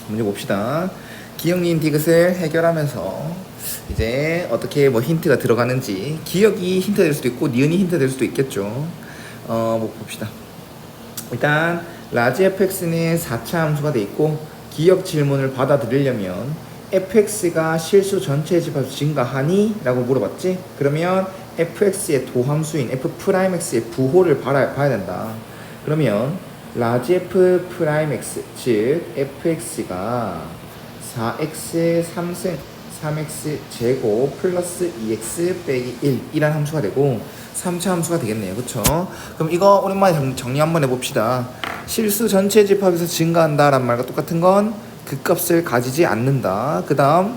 문제 봅시다. 기억 니은 디귿을 해결하면서 이제 어떻게 뭐 힌트가 들어가는지, 기억이 힌트 될 수도 있고 니은이 힌트 될 수도 있겠죠. 뭐 봅시다. 일단 라지 fx는 4차 함수가 돼 있고, 기억 질문을 받아들이려면 fx가 실수 전체의 집합수 증가하니? 라고 물어봤지? 그러면 fx의 도함수인 f'x의 부호를 봐야 된다. 그러면 라지 f'x, 즉 fx가 4x 3x 제곱 플러스 2x 빼기 1 이란 함수가 되고 3차 함수가 되겠네요. 그쵸? 그럼 이거 오랜만에 정리 한번 해봅시다. 실수 전체 집합에서 증가한다 라는 말과 똑같은 건 그 값을 가지지 않는다. 그 다음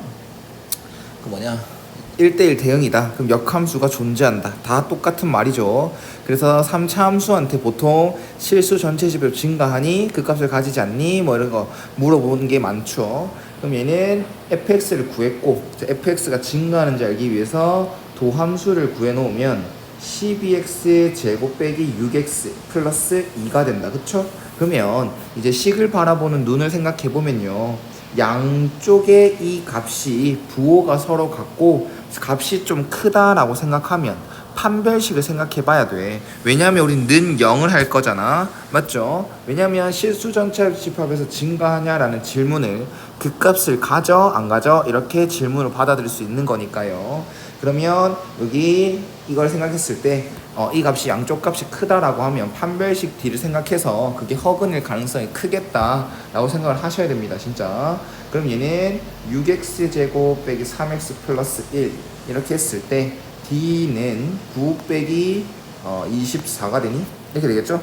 1대1 대응이다. 그럼 역함수가 존재한다. 다 똑같은 말이죠. 그래서 3차 함수한테 보통 실수 전체 집합 증가하니? 그 값을 가지지 않니? 뭐 이런 거 물어보는 게 많죠. 그럼 얘는 fx를 구했고, fx가 증가하는지 알기 위해서 도함수를 구해놓으면 12x 제곱 빼기 6x 플러스 2가 된다. 그쵸? 그러면 이제 식을 바라보는 눈을 생각해보면요, 양쪽의 이 값이 부호가 서로 같고 값이 좀 크다라고 생각하면 판별식을 생각해 봐야 돼. 왜냐면 우린 는 0을 할 거잖아. 맞죠? 왜냐면 실수 전체 집합에서 증가하냐라는 질문을 그 값을 가져 안 가져 이렇게 질문을 받아들일 수 있는 거니까요. 그러면 여기 이걸 생각했을 때 이 값이 양쪽 값이 크다라고 하면 판별식 D를 생각해서 그게 허근일 가능성이 크겠다라고 생각을 하셔야 됩니다. 진짜. 그럼 얘는 6x 제곱 빼기 3x 플러스 1 이렇게 했을 때 D는 9 빼기 24가 되니? 이렇게 되겠죠?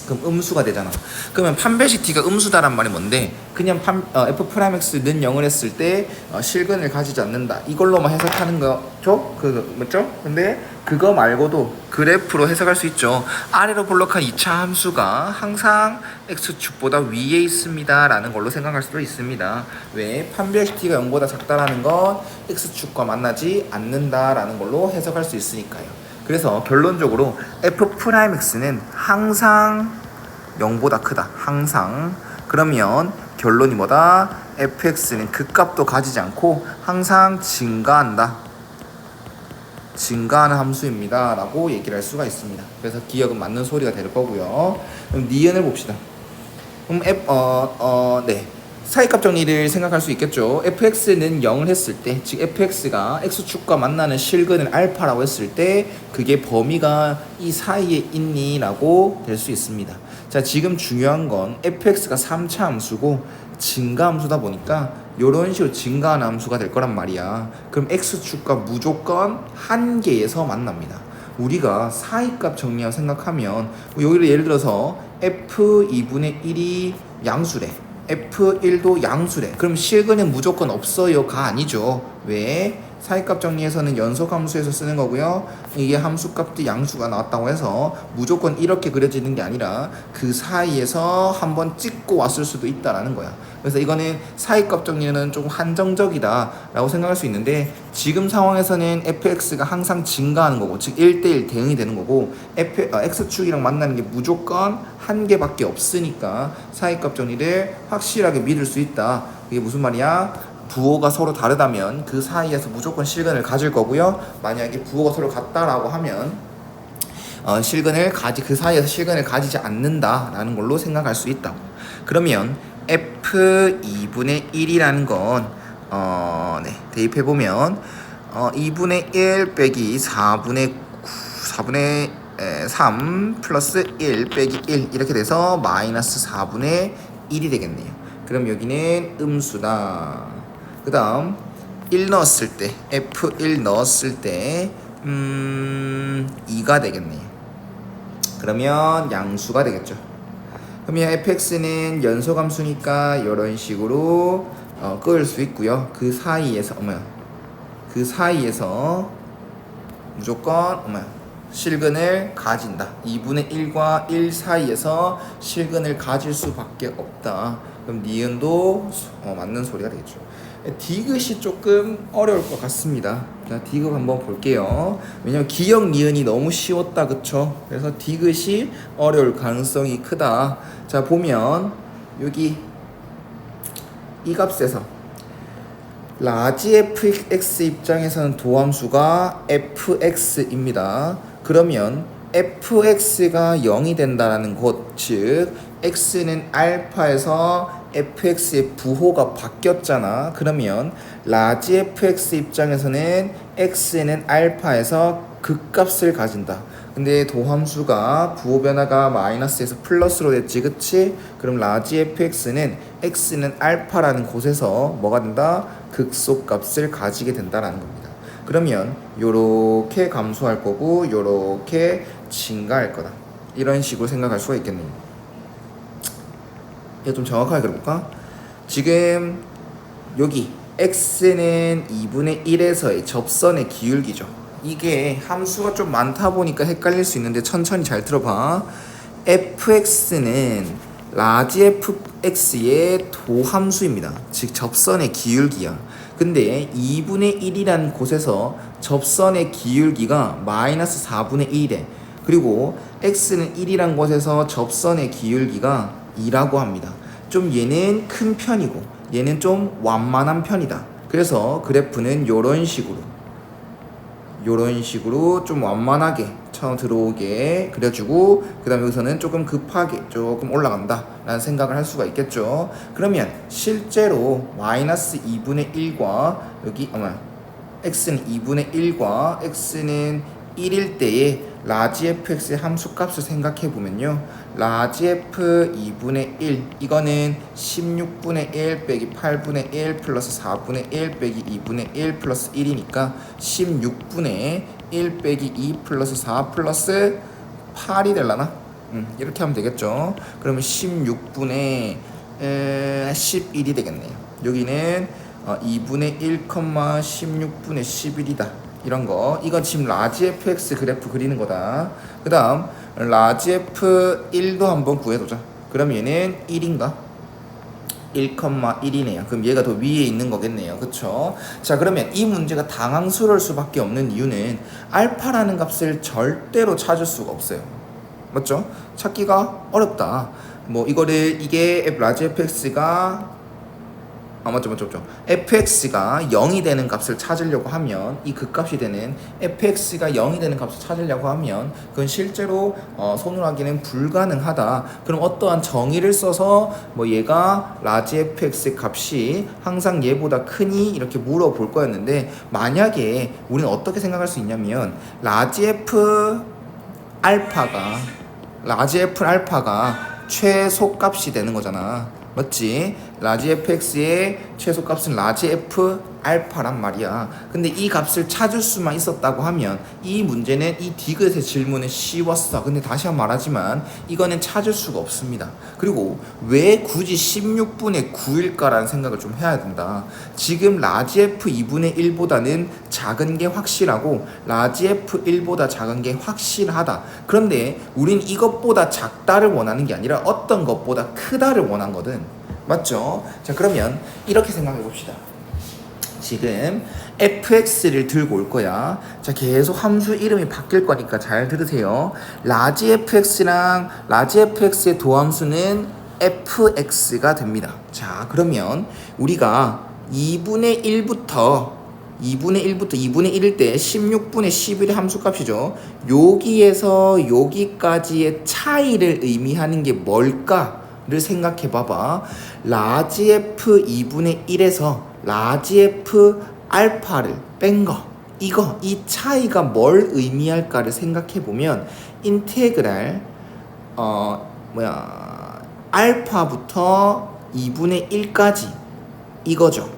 그럼 음수가 되잖아. 그러면 판별식 D가 음수다란 말이 뭔데? 그냥 F'X는 0을 했을 때 실근을 가지지 않는다. 이걸로만 해석하는 거죠? 맞죠? 근데 그거 말고도 그래프로 해석할 수 있죠. 아래로 볼록한 2차 함수가 항상 X축보다 위에 있습니다 라는 걸로 생각할 수도 있습니다. 왜? 판별식 D가 0보다 작다라는 건 X축과 만나지 않는다라는 걸로 해석할 수 있으니까요. 그래서 결론적으로 f'x는 항상 0보다 크다. 항상. 그러면 결론이 뭐다? fx는 그 값도 가지지 않고 항상 증가한다. 증가하는 함수입니다 라고 얘기를 할 수가 있습니다. 그래서 기억은 맞는 소리가 될 거고요. 그럼 니은을 봅시다. 그럼 네. 사이값 정리를 생각할 수 있겠죠. fx는 0을 했을 때, 즉 fx가 x축과 만나는 실근을 알파라고 했을 때 그게 범위가 이 사이에 있니? 라고 될 수 있습니다. 자, 지금 중요한 건 fx가 3차 함수고 증가 함수다 보니까 이런 식으로 증가하는 함수가 될 거란 말이야. 그럼 x축과 무조건 한 개에서 만납니다. 우리가 사이값 정리하고 생각하면 여기를 예를 들어서 f2분의 1이 양수래. F1도 양수래. 그럼 실근은 무조건 없어요가 아니죠. 왜? 사이값 정리에서는 연속함수에서 쓰는 거고요. 이게 함수값도 양수가 나왔다고 해서 무조건 이렇게 그려지는 게 아니라 그 사이에서 한번 찍고 왔을 수도 있다라는 거야. 그래서 이거는 사이값 정리는 조금 한정적이다 라고 생각할 수 있는데, 지금 상황에서는 fx가 항상 증가하는 거고, 즉 1대1 대응이 되는 거고, x축이랑 만나는 게 무조건 한 개밖에 없으니까 사이값 정리를 확실하게 믿을 수 있다. 이게 무슨 말이야? 부호가 서로 다르다면 그 사이에서 무조건 실근을 가질 거고요. 만약에 부호가 서로 같다라고 하면 그 사이에서 실근을 가지지 않는다라는 걸로 생각할 수 있다고. 그러면 f2분의 1이라는 건 대입해보면 2분의 1 빼기 4분의 3 플러스 1 빼기 1 이렇게 돼서 마이너스 4분의 1이 되겠네요. 그럼 여기는 음수다. 그 다음 1 넣었을 때 F1 넣었을 때 2가 되겠네요. 그러면 양수가 되겠죠. 그러면 fx는 연속함수니까 이런 식으로 끌 수 있고요. 그 사이에서 무조건 실근을 가진다. 2분의 1과 1 사이에서 실근을 가질 수밖에 없다. 그럼 니은도 맞는 소리가 되겠죠. 디귿이 조금 어려울 것 같습니다. 자, 디귿 한번 볼게요. 왜냐면 기억 니은이 너무 쉬웠다, 그쵸? 그래서 디귿이 어려울 가능성이 크다. 자, 보면 여기 이 값에서 라지 fx 입장에서는 도함수가 fx입니다. 그러면 fx가 0이 된다는 곳, 즉 x는 알파에서 fx의 부호가 바뀌었잖아. 그러면 라지 fx 입장에서는 x는 알파에서 극값을 가진다. 근데 도함수가 부호 변화가 마이너스에서 플러스로 됐지, 그치? 그럼 라지 fx는 x는 알파라는 곳에서 뭐가 된다? 극소값을 가지게 된다라는 겁니다. 그러면 요렇게 감소할 거고 요렇게 증가할 거다. 이런 식으로 생각할 수가 있겠네요. 이거 좀 정확하게 그려볼까? 지금 여기 x는 2분의 1에서의 접선의 기울기죠. 이게 함수가 좀 많다 보니까 헷갈릴 수 있는데 천천히 잘 들어봐. fx는 라지 fx의 도함수입니다. 즉 접선의 기울기야. 근데 2분의 1이라는 곳에서 접선의 기울기가 마이너스 4분의 1이래. 그리고 x는 1이란 곳에서 접선의 기울기가 2라고 합니다. 좀 얘는 큰 편이고 얘는 좀 완만한 편이다. 그래서 그래프는 요런 식으로 좀 완만하게 처음 들어오게 그려주고, 그 다음에 여기서는 조금 급하게 조금 올라간다 라는 생각을 할 수가 있겠죠. 그러면 실제로 마이너스 2분의 1과 여기 x는 2분의 1과 x는 1일 때에 라지 fx의 함수값을 생각해 보면요, 라지 f 2분의 1 이거는 16분의 1 빼기 8분의 1 플러스 4분의 1 빼기 2분의 1 플러스 1이니까 16분의 1 빼기 2 플러스 4 플러스 8이 될라나? 이렇게 하면 되겠죠. 그러면 16분의 11이 되겠네요. 여기는 2분의 1, 16분의 11이다. 이런 거. 이건 지금 라지 fx 그래프 그리는 거다. 그 다음 라지 f1도 한번 구해보자. 그럼 얘는 1인가? 1,1이네요. 그럼 얘가 더 위에 있는 거겠네요. 그쵸? 자, 그러면 이 문제가 당황스러울 수밖에 없는 이유는 알파라는 값을 절대로 찾을 수가 없어요. 맞죠? 찾기가 어렵다. 뭐 이거를 이게 라지 fx가 맞죠. fx가 0이 되는 값을 찾으려고 하면, 이 극값이 되는 fx가 0이 되는 값을 찾으려고 하면 그건 실제로 손으로 하기는 불가능하다. 그럼 어떠한 정의를 써서 뭐 얘가 라지 fx 값이 항상 얘보다 크니 이렇게 물어볼 거였는데, 만약에 우리는 어떻게 생각할 수 있냐면 라지 f 알파가 최소값이 되는 거잖아. 맞지? 라지 fx의 최소값은 라지 f 알파란 말이야. 근데 이 값을 찾을 수만 있었다고 하면 이 문제는, 이 디귿의 질문은 쉬웠어. 근데 다시 한번 말하지만 이거는 찾을 수가 없습니다. 그리고 왜 굳이 16분의 9일까라는 생각을 좀 해야 된다. 지금 라지 f 2분의 1보다는 작은 게 확실하고 라지 f 1보다 작은 게 확실하다. 그런데 우린 이것보다 작다를 원하는 게 아니라 어떤 것보다 크다를 원하거든. 맞죠? 자, 그러면 이렇게 생각해 봅시다. 지금 fx를 들고 올 거야. 자, 계속 함수 이름이 바뀔 거니까 잘 들으세요. 라지 fx랑 라지 fx의 도함수는 fx가 됩니다. 자, 그러면 우리가 2분의 1부터 2분의 1일 때 16분의 11의 함수값이죠. 여기에서 여기까지의 차이를 의미하는 게 뭘까를 생각해 봐봐. 라지 f 2분의 1에서 라지 f 알파를 뺀 거, 이 차이가 뭘 의미할까를 생각해 보면 인테그랄 알파부터 2분의 1까지 이거죠.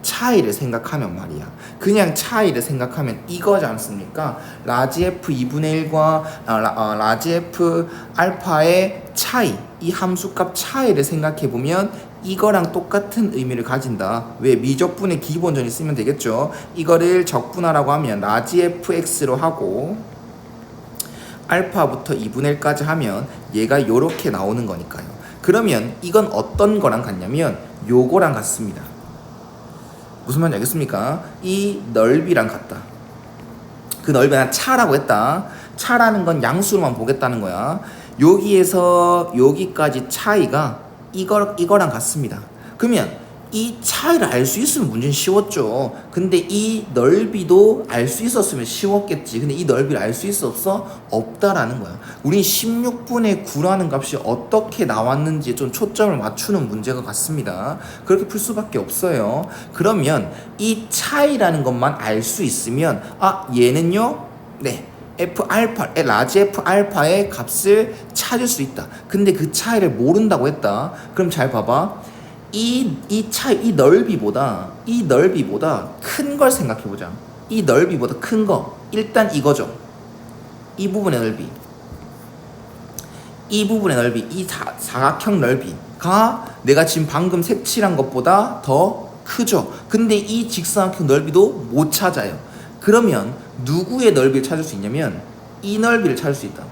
차이를 생각하면 말이야. 그냥 차이를 생각하면 이거지 않습니까? 라지 f 2분의 1과 라지 f 알파의 차이, 이 함수값 차이를 생각해보면 이거랑 똑같은 의미를 가진다. 왜? 미적분의 기본전이 쓰면 되겠죠. 이거를 적분하라고 하면 라지 fx로 하고 알파부터 2분의 1까지 하면 얘가 요렇게 나오는 거니까요. 그러면 이건 어떤 거랑 같냐면 요거랑 같습니다. 무슨 말인지 알겠습니까? 이 넓이랑 같다. 그 넓이는 차라고 했다. 차라는 건 양수로만 보겠다는 거야. 여기에서 여기까지 차이가 이거랑 같습니다. 그러면 이 차이를 알 수 있으면 문제는 쉬웠죠. 근데 이 넓이도 알 수 있었으면 쉬웠겠지. 근데 이 넓이를 알 수 있어 없어? 없다라는 거야. 우린 16분의 9라는 값이 어떻게 나왔는지 좀 초점을 맞추는 문제가 같습니다. 그렇게 풀 수밖에 없어요. 그러면 이 차이라는 것만 알 수 있으면 얘는요? 네. F 알파, 라지 F 알파의 값을 찾을 수 있다. 근데 그 차이를 모른다고 했다. 그럼 잘 봐봐. 이 차이, 이 넓이보다 큰 걸 생각해 보자. 이 넓이보다 큰 거. 일단 이거죠. 이 부분의 넓이. 이 부분의 넓이, 이 사각형 넓이가 내가 지금 방금 색칠한 것보다 더 크죠. 근데 이 직사각형 넓이도 못 찾아요. 그러면 누구의 넓이를 찾을 수 있냐면 이 넓이를 찾을 수 있다.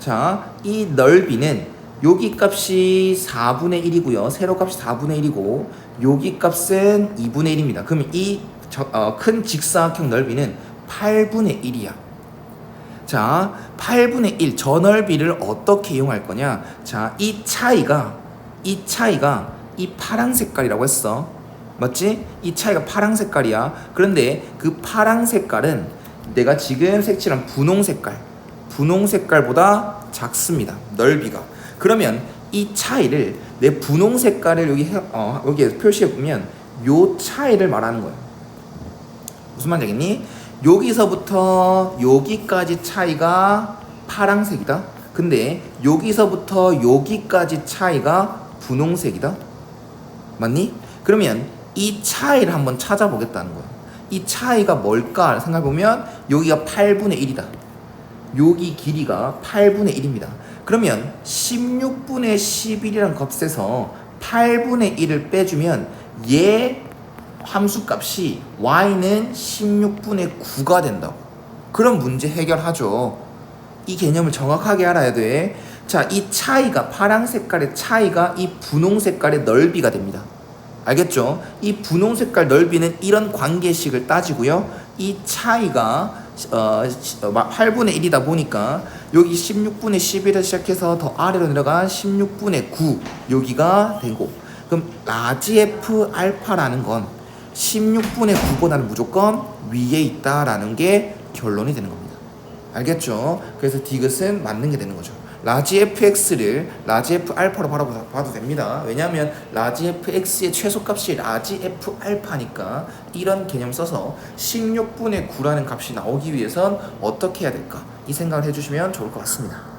자, 이 넓이는 여기 값이 4분의 1이고요. 세로 값이 4분의 1이고 여기 값은 2분의 1입니다. 그러면 이 큰 직사각형 넓이는 8분의 1이야. 자, 8분의 1 저 넓이를 어떻게 이용할 거냐? 자, 이 차이가 이 파란 색깔이라고 했어. 맞지? 이 차이가 파란 색깔이야. 그런데 그 파란 색깔은 내가 지금 색칠한 분홍 색깔보다 작습니다. 넓이가. 그러면 이 차이를 내 분홍 색깔을 여기에 표시해 보면 요 차이를 말하는 거예요. 무슨 말인지 알겠니? 여기서부터 여기까지 차이가 파란색이다. 근데 여기서부터 여기까지 차이가 분홍색이다. 맞니? 그러면 이 차이를 한번 찾아보겠다는 거야. 이 차이가 뭘까 생각해보면 여기가 8분의 1이다. 여기 길이가 8분의 1입니다. 그러면 16분의 11이라는 값에서 8분의 1을 빼주면 얘 함수값이 y는 16분의 9가 된다고. 그럼 문제 해결하죠. 이 개념을 정확하게 알아야 돼. 자, 이 차이가 파란 색깔의 차이가 이 분홍 색깔의 넓이가 됩니다. 알겠죠? 이 분홍 색깔 넓이는 이런 관계식을 따지고요. 이 차이가 8분의 1이다 보니까 여기 16분의 11을 시작해서 더 아래로 내려간 16분의 9 여기가 되고, 그럼 라지 F 알파라는 건 16분의 9보다는 무조건 위에 있다라는 게 결론이 되는 겁니다. 알겠죠? 그래서 디귿은 맞는 게 되는 거죠. 라지 fx를 라지 f 알파로 봐도 됩니다. 왜냐하면 라지 fx의 최소값이 라지 f 알파니까 이런 개념 써서 16분의 9라는 값이 나오기 위해선 어떻게 해야 될까? 이 생각을 해주시면 좋을 것 같습니다.